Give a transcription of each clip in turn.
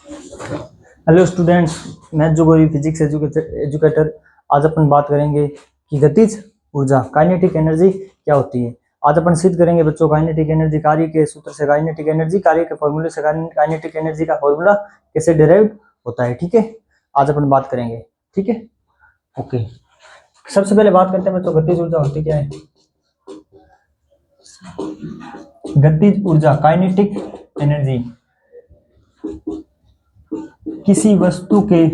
Hello students, मैं जोगोरी physics educator. आज अपन बात करेंगे कि गतिज ऊर्जा काइनेटिक एनर्जी क्या होती है। आज अपन सिद्ध करेंगे बच्चों काइनेटिक एनर्जी कार्य के सूत्र से, काइनेटिक एनर्जी कार्य के फॉर्मूले से, काइनेटिक एनर्जी का फॉर्मूला कैसे डिराइव होता है। ठीक है, आज अपन बात करेंगे। ठीक है, ओके। सबसे पहले बात करते हैं बच्चों गतिज ऊर्जा होती क्या है। गतिज ऊर्जा काइनेटिक एनर्जी किसी वस्तु के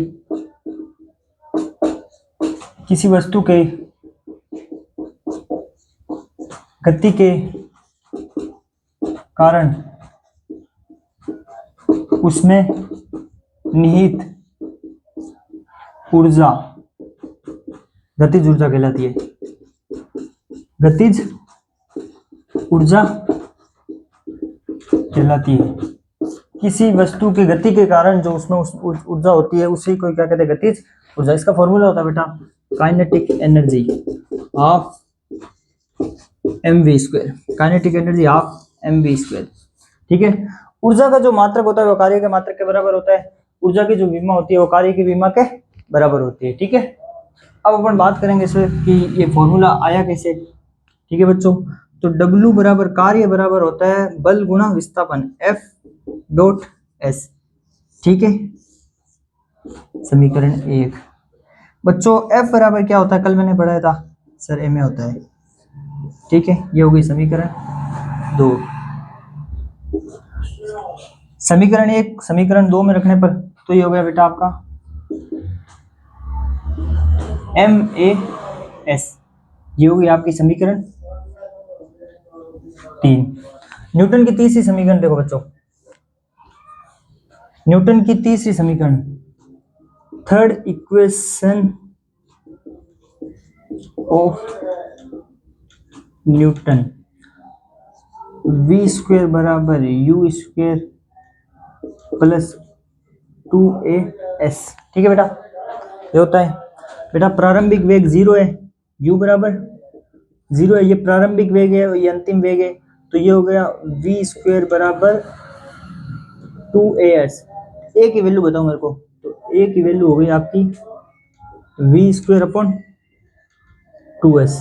गति के कारण उसमें निहित ऊर्जा गतिज ऊर्जा कहलाती है। गतिज ऊर्जा कहलाती है किसी वस्तु के गति के कारण जो उसमें ऊर्जा होती है उसी को क्या कहते हैं, गतिज ऊर्जा। इसका फॉर्मूला होता है बेटा kinetic energy half mv²। Kinetic energy half mv²। ठीक है, ऊर्जा का जो मात्रक होता है वो कार्य के मात्रक के बराबर होता है। ऊर्जा की जो विमा होती है वो कार्य की विमा के बराबर होती है। ठीक है, अब अपन बात करेंगे इसमें कि ये फॉर्मूला आया कैसे। ठीक है बच्चों, तो W बराबर कार्य बराबर होता है बल गुणा विस्थापन F.S। ठीक है, समीकरण 1। बच्चों F बराबर क्या होता है, कल मैंने पढ़ाया था सर, M होता है। ठीक है, ये हो गई समीकरण 2। समीकरण 1 समीकरण 2 में रखने पर तो ये हो गया बेटा आपका MAS। ये होगी आपकी समीकरण 3। न्यूटन की तीसरी समीकरण देखो बच्चों, न्यूटन की तीसरी समीकरण, third equation of Newton, v² बराबर u² प्लस 2as। ठीक है बेटा, ये होता है बेटा प्रारंभिक वेग 0 है, u बराबर 0 है, ये प्रारंभिक वेग है और ये अंतिम वेग है, तो ये हो गया v² बराबर 2as। a की वैल्यू बताओ मेरे को, तो a की वैल्यू हो गई आपकी v² अपॉन 2s।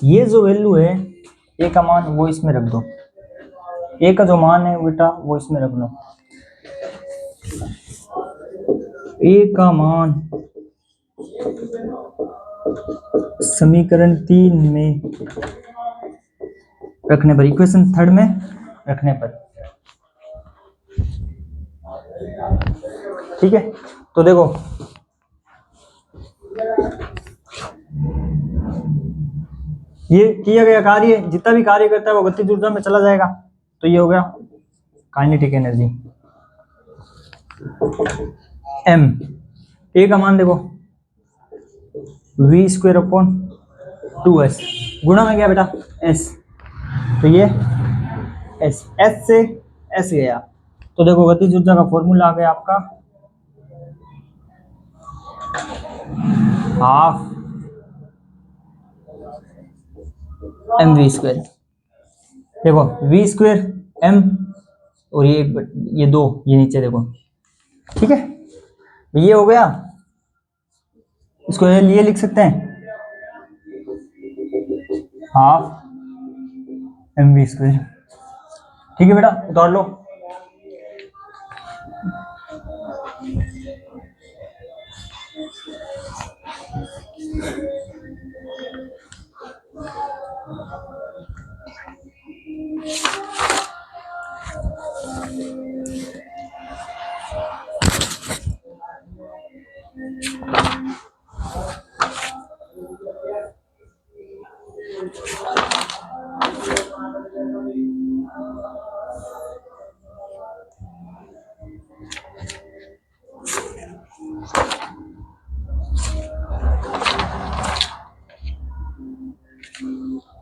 ये जो वैल्यू है a का मान वो इसमें रख दो, a का जो मान है बेटा वो इसमें रख लो। a का मान समीकरण 3 में रखने पर, इक्वेशन 3 में रखने पर। ठीक है, तो देखो ये किया गया कार्य जितना भी कार्य करता है वो गतिज ऊर्जा में चला जाएगा, तो ये हो गया काइनेटिक एनर्जी। m, a का मान देखो v² अपॉन 2s, गुणा में गया बेटा s, तो ये s से s गया, तो देखो गतिज ऊर्जा का फॉर्मूला आ गया आपका हाफ mv²। देखो v² m और ये 2 ये नीचे देखो। ठीक है, ये हो गया, इसको ये लिए लिख सकते हैं हाफ mv²। ठीक है बेटा, उतार लो।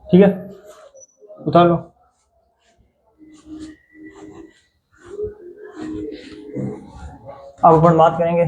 ठीक है, उतार लो। अब अपन बात करेंगे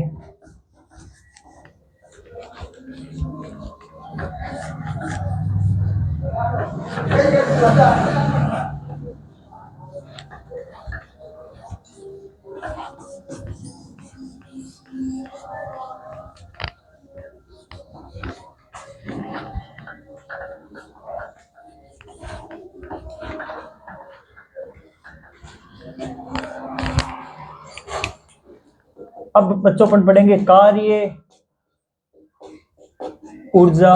अब बच्चों अपन पढ़ेंगे कार्य ऊर्जा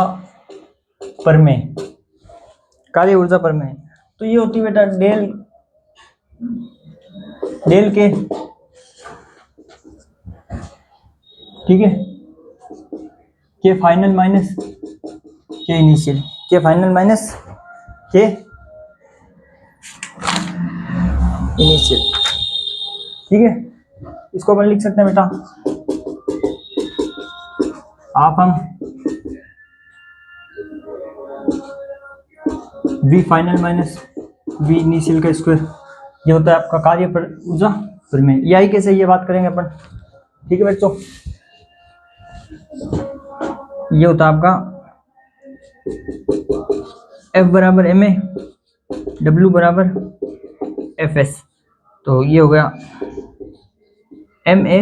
प्रमेय। कार्य ऊर्जा प्रमेय तो ये होती है बेटा डेल के, ठीक है, के फाइनल माइनस के इनिशियल, के फाइनल माइनस के इनिशियल, ठीक है। इसको अपन लिख सकते हैं बेटा आप हम v final minus v initial का स्क्वायर, ये होता है आपका कार्य पर ऊर्जा प्रमेय। यही कैसे ये बात करेंगे अपन, ठीक है बच्चों। ये होता है आपका F बराबर एम ए, W बराबर एफ एस, तो ये हो गया M A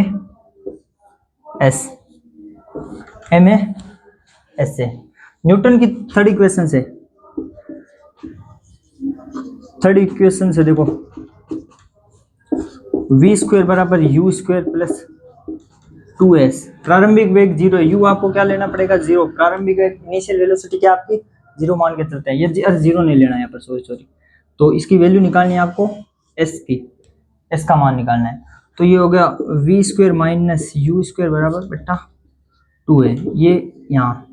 S, M A S से। न्यूटन की थर्ड इक्वेशन से, थर्ड इक्वेशन से देखो v स्क्वायर बराबर u स्क्वायर प्लस 2s, प्रारंभिक वेग जीरो, u आपको क्या लेना पड़ेगा जीरो, प्रारंभिक वेग इनिशियल वेलोसिटी क्या आपकी जीरो मान के चलते हैं, ये जीरो नहीं लेना है यहाँ पर, सॉरी, तो इसकी वैल्यू निकालनी है आपको s की, s का मान निकालना है। तो ये हो गया v square minus u square बराबर बेटा 2 है, ये यहाँ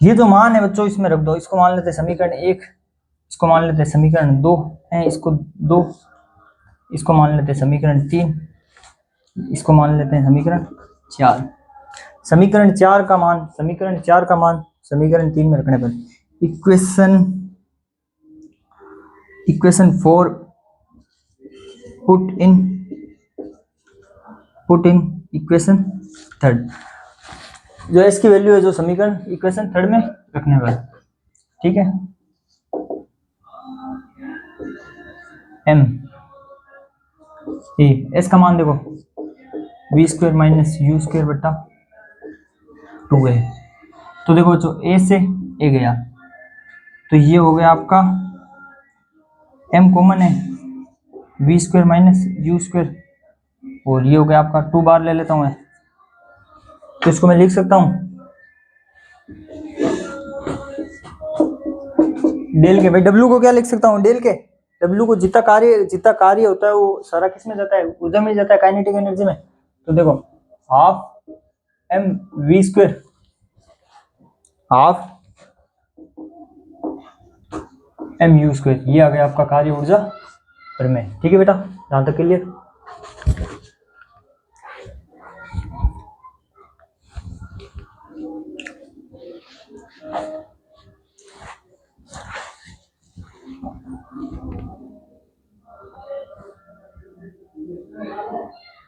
ये जो मान है बच्चों इसमें रख दो, इसको मान लेते हैं समीकरण 1, इसको मान लेते हैं समीकरण 2 है, इसको 2, इसको मान लेते हैं समीकरण 3, इसको मान लेते हैं समीकरण 4। समीकरण 4 का मान, समीकरण 4 का मान समीकरण 3 में रखने पर इक्वेशन 4 पुट इन इक्वेशन 3, जो इसकी वैल्यू है जो समीकरण इक्वेशन 3 में रखने पर, ठीक है। m एस का मान देखो v square minus u square बट्टा 2 है, तो देखो जो a से a गया तो ये हो गया आपका m कॉमन है, v square minus u square, और ये हो गया आपका 2 बार ले लेता हूँ मैं, तो इसको मैं लिख सकता हूँ डेल के, भाई w को क्या लिख सकता हूँ डेल के, W को जितना कार्य होता है वो सारा किस में जाता है, ऊर्जा में जाता है, काइनेटिक एनर्जी में। तो देखो half m v square, half m u square, ये आ गया आपका कार्य ऊर्जा प्रमेय, ठीक है बेटा, यहाँ तक के लिए।